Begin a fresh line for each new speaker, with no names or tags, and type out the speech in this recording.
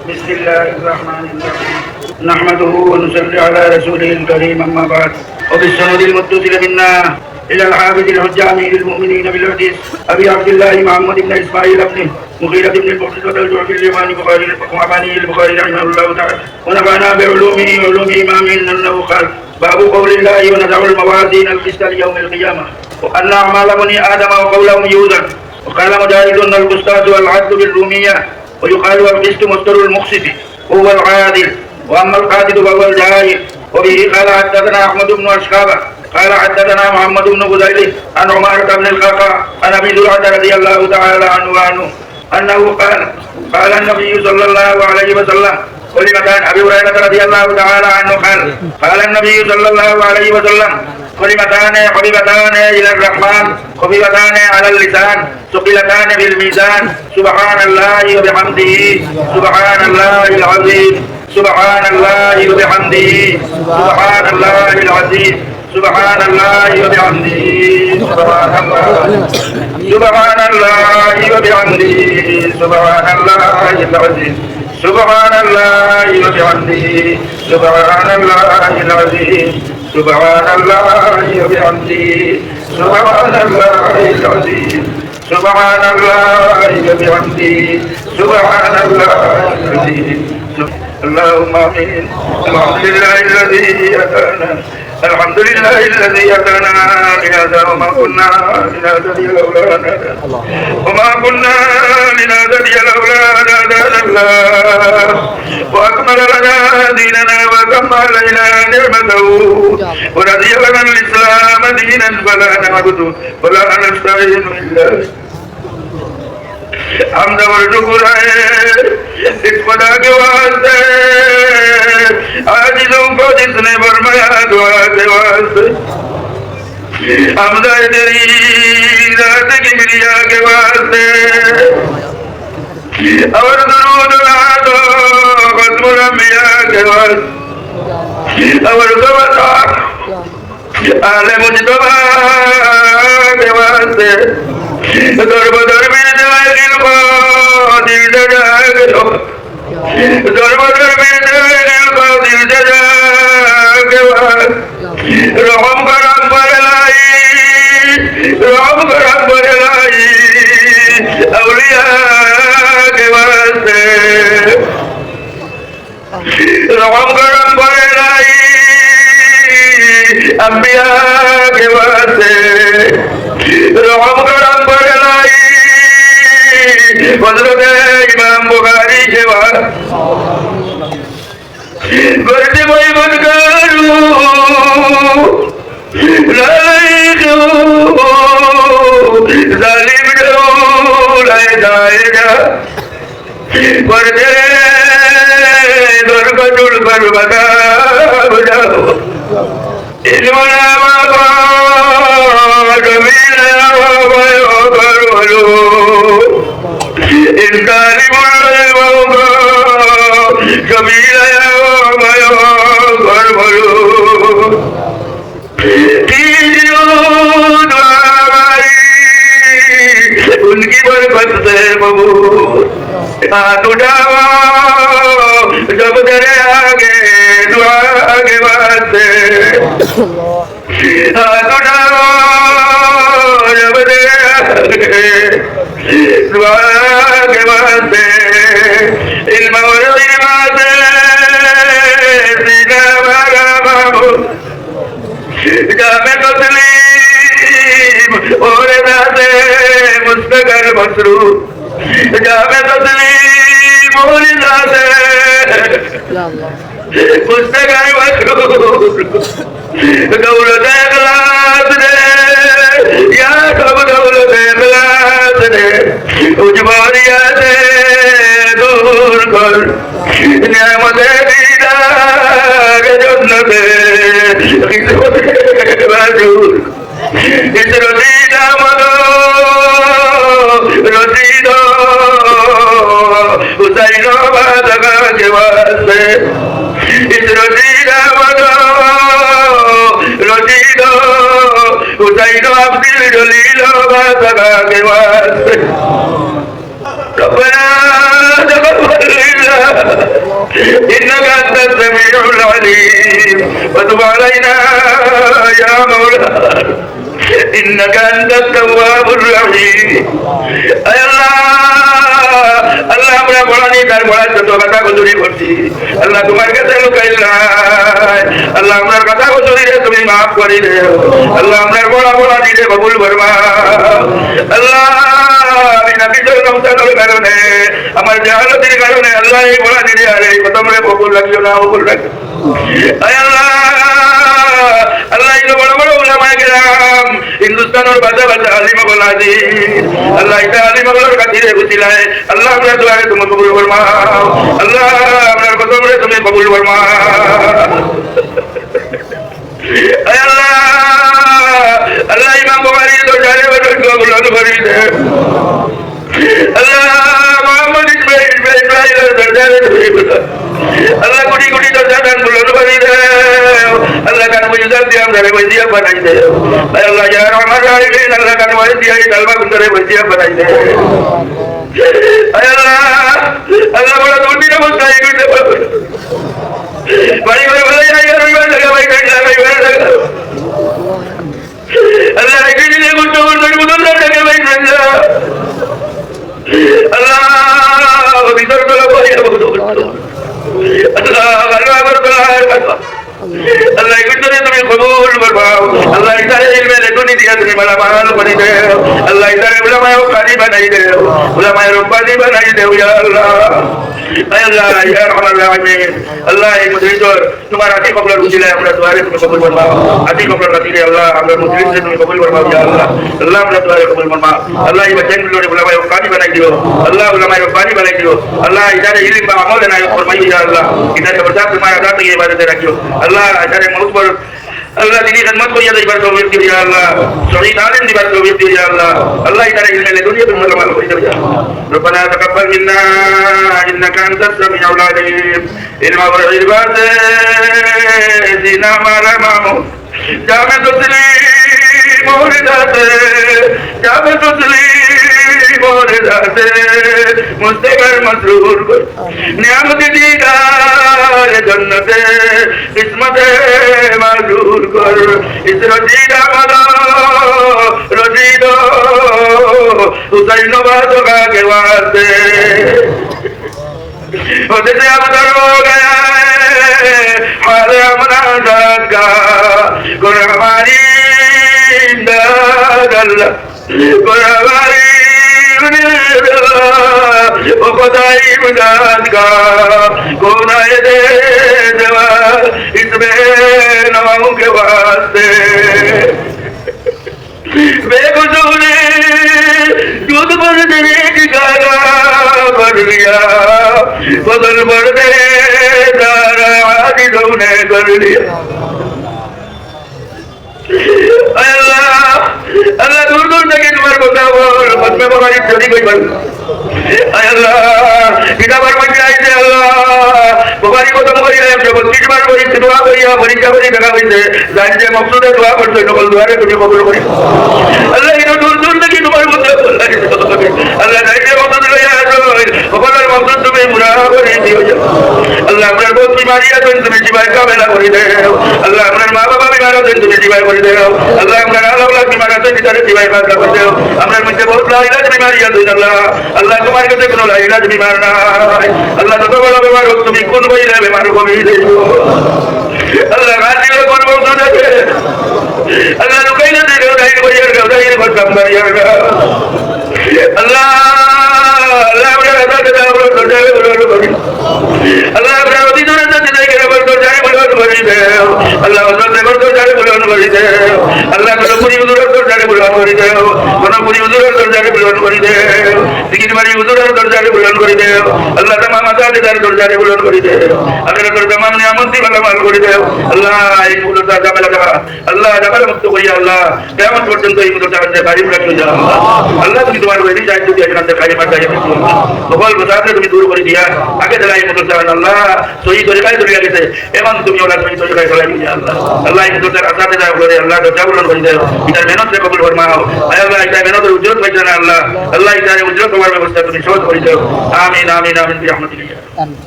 بسم الله الرحمن الرحيم نحمده ونصلي على رسوله الكريم أما بعد وبالسند المتصل منا إلى الحافظ الحجامي للمؤمنين بالحديث أبي عبد الله محمد بن إسماعيل بن مغيرة بن المقتصد الجعفي اليماني وعباني البخاري رحمه الله تعالى ونفعنا بعلومه وعلوم إمامه أنه قال باب قول الله ونضع الموازين القسط ليوم القيامة وأن أعمال بني آدم وقولهم يوزن وقال مجاهد أن القسطاس والعدل بالرومية ويقال القسط مصدر المقسط وهو العادل واما القاتل فهو الجاهل وبه قال حدثنا احمد بن اشقابه قال حدثنا محمد بن فضيل عن عمارة بن القعقاع عن ابي زرعة رضي الله تعالى عنه انه قال النبي صلى الله عليه وسلم كلمتان ابي هريرة رضي الله تعالى عنه قال النبي صلى الله عليه وسلم كلمتان حبيبتان الى الرحمن خفيفتان على اللسان ثقيلتان بالميزان سبحان الله وبحمده سبحان الله العظيم سبحان الله وبحمده سبحان الله العظيم سبحان الله وبحمده سبحان الله وبحمده سبحان الله العظيم سبحان الله وبحمده سبحان الله العظيم سبحان الله وبحمده سبحان الله العظيم سبحان الله وبحمده سبحان الله العظيم اللهم امين. الحمد لله الذي هدانا الحمد لله الذي هدانا لهذا وما كنا لنهتدي لولا ان هدانا وما كنا لنهتدي لولا ان هدانا الله واكمل لنا ديننا وتم علينا نعمته ورضي لنا الاسلام دينا فلا نعبد ولا نستعين الا حمد और शुक्र है इस खुदा के वास्ते आजिज़ों को जिसने फरमाया दुआ के वास्ते हमद तेरी ज़ात की मिलिया के वास्ते और दरूद दो ख़त्मुल अंबिया के वास्ते और सवता आले मुज्तबा के वास्ते दरबदर में दिल को दिल जगा दो दरबदर में दिल को दिल जगा के बाद रहम करम बरलाई औलिया के वास्ते रहम करम बरलाई अंबिया के वास्ते रहम करम बरलाई हज़रत इमाम बुखारी के बाद करते वही बन करूं लाइक़ो जालिम लाए जाएगा करते दर का जुड़ पर बता जाओ इल्म नामा का जमीन उनकी बरकत से हाथ उठाओ जब तेरे आगे दुआ के वास्ते हाथ उठाओ जब तेरे आगे दुआ के वास्ते इल्म और इल्मा से सीना वाला बाबू जामे तस्लीम और दादे मुस्तकर मसरू जामे तस्लीम और दादे मुस्तकर मसरू दौलत इखलास दे या कब दौलत इखलास दे उजबारिया से दूर कर नियामत दीदार जन्नत खिदमत बाजूर इस रसीदा मनो रसीदो हुसैनो बादगा के वास्ते इस रसीदा मनो रसीदो हुसैनो अब्दुल जलीलो बादगा के वास्ते रब्बना तक़ब्बल إنك أنت السميع العليم وتب علينا يا مولانا إنك أنت التواب الرحيم أي الله আল্লাহ আমরা বলানি তার বলার যত কথা গুজরি করছি আল্লাহ তোমার কাছে লুকাইলা আল্লাহ আমার কথা গুজরি তুমি মাফ করে দেও আল্লাহ আমার বলা দিলে কবুল করবা আল্লাহ আমি নাবিজের রমজানের কারণে আমার জাহালতের কারণে আল্লাহ এই বলা দিলে আর এই কথা মনে কবুল রাখিও না কবুল রাখিও আল্লাহ আল্লাহ এই বড় বড় উলামায়ে কেরাম হিন্দুস্তানের বাজা বাজা আলিম বলাদি আল্লাহ এটা আলিম বলার কাছে বুঝিলায় আল্লাহ আমরা দোয়া তুমি কবুল ফরমাও আল্লাহ আমরা কথা বলে তুমি কবুল ফরমাও আল্লাহ আল্লাহ ইমাম বুখারী দরজারে কবুল করে দে আল্লাহ মুহাম্মদ ইসমাঈল দরজারে আল্লাহ কোটি কোটি দরজা দান বুলন্দ করে দে আল্লাহ কান মুজাদ দিয়ে আমরা বজিয়া বানাই দে আল্লাহ ইয়া রহমান রাহিম আল্লাহ কান ওয়াজিয়া এই তালবা কুন্দরে বজিয়া বানাই দে আল্লাহ আল্লাহ বড় দুটি অবস্থা এই করতে পারবে বাড়ি ঘরে ভালো যাই আর ওই জায়গা ভাই কাট লাগাই ভালো জায়গা আল্লাহ এই দিনে করতে করতে বুঝুন না টাকা ভাই আল্লাহ ভিতর তোলা ভাই আল্লাহ আল্লাহ আল্লাহ আল্লাহ ভিতরে তুমি কবুল ফরমাও আল্লাহ ইতারে ইলমে লেখনি দিয়া তুমি মালামাল করে দেও আল্লাহ ইতারে উলামায়ে কারি বানাই দেও উলামায়ে রব্বানি বানাই দেও ইয়া আল্লাহ আল্লাহ ইয়া রহমান রাহিম আল্লাহ এই মুজরিদর তোমার আতি কবুলের উজিলায় আমরা দুআরে তুমি কবুল ফরমাও আতি কবুলের রাতিলে আল্লাহ আমরা মুজরিদকে তুমি কবুল ফরমাও ইয়া আল্লাহ আল্লাহ আমরা দুআরে কবুল ফরমাও আল্লাহ এই বাচ্চাগুলোরে উলামায়ে কারি বানাই দিও আল্লাহ উলামায়ে রব্বানি বানাই দিও আল্লাহ ইতারে ইলম বা আমল না ফরমাই ইয়া আল্লাহ ইতারে বরদাত তোমার আদাত এই ইবাদতে রাখিও আল্লাহ ইতারে মউত পর আল্লাহ দিনী খিদমত করিয়া দিবার তৌফিক দিও ইয়া আল্লাহ শহীদ আলেম দিবার তৌফিক দিও ইয়া আল্লাহ আল্লাহ ইতারে ইলমে দুনিয়া তুমি মালামাল করে দিও ইয়া আল্লাহ ربنا تقبل منا انك انت السميع العليم علم والعباد زينا ما لمامو جامع تسليم ورداته جامع تسليم ورداته مستقر مسرور نعمت دیدار جنت قسمت معذور کر اس رشیدہ ملا رشیدو حسین بادو کا کے واسطے ہوتے سے اب در ہو گیا ہے حال امنا ذات کا گر ہماری امداد اللہ گر ہماری امداد او خدای امداد کا کون آئے دے دوا اس میں نواؤں کے واسطے بے قصوری دودھ پر دینے کی گانا بڑھ لیا بدل بڑھ دے دارا عادلوں نے کر لیا اللہ اللہ دور دور تک تمہارے بتا بول خط میں بخاری چلی کوئی بل اللہ کتاب پر مجھے آئی سے اللہ بخاری کو تم کری رہے جب 30 بار کری دعا کری بری کا بری لگا ہوئی سے ظاہر سے مقصود ہے دعا کرتے نقل دعا ہے تجھے قبول کری اللہ اتنا دور دور تک تمہارے بتا بول اللہ ظاہر سے مقصود لے آئے وقال المقصود تمہیں مراد کری دی اللہ اپنے بہت بیماریاں تو تمہیں شفا کا میلا کری دے اللہ اپنے ماں باپ بیمار تو تمہیں شفا کری دے اللہ اپنے اولاد بیمار تو تمہیں شفا کر دے اپنے مجھے بہت لا علاج بیماریاں تو اللہ اللہ تمہارے کتے কোনো لا علاج بیمار نہ اللہ تو بڑا بیمار ہو تمہیں کون بھائی لے بیمار کو بھی دے اللہ غاتی لے کون بہت نہ دے اللہ تو کہیں نہ دے دائی کو یار گا دائی کو کم کر یار گا اللہ اللہ بڑا رضا کے داو تو جائے بولو اللہ بڑا ودی تو رضا دے کے بولو تو جائے بولو دے اللہ اللہ سے بولو جائے بولو دے اللہ کو پوری حضور تو جائے بولو دے کونا پوری حضور تو جائے بولو دے لیکن ہماری حضور تو جائے بولو دے اللہ تمام آزاد دار تو جائے بولو دے اگر تو تمام نعمت دی بلا مال کر دے اللہ ای بولو تا جبل کا اللہ جبل مت کو یا اللہ قیامت پرجنت ای بولو تا قریب رکھو یا اللہ তুমি তোমার ওই যায় যদি এখানে খালি মার যায় সকল বসাতে তুমি দূর করে দিয়া আগে দেলাই মত চান আল্লাহ সহি তরিকায় ধরে গেছে এবং তুমি ওলা সহি তরিকায় চলাই দিয়া আল্লাহ আল্লাহ এই তো তার আসাতে দাও করে আল্লাহ তো জাবুলন করে দাও এটার মেহনত রে কবুল ফরমাও আয় আল্লাহ এটা মেহনতের উজ্জ্বল পাইছে না আল্লাহ আল্লাহ এটার উজ্জ্বল তোমার ব্যবস্থা তুমি সহজ করে দাও আমিন আমিন আমিন বিরহমাতিল্লাহ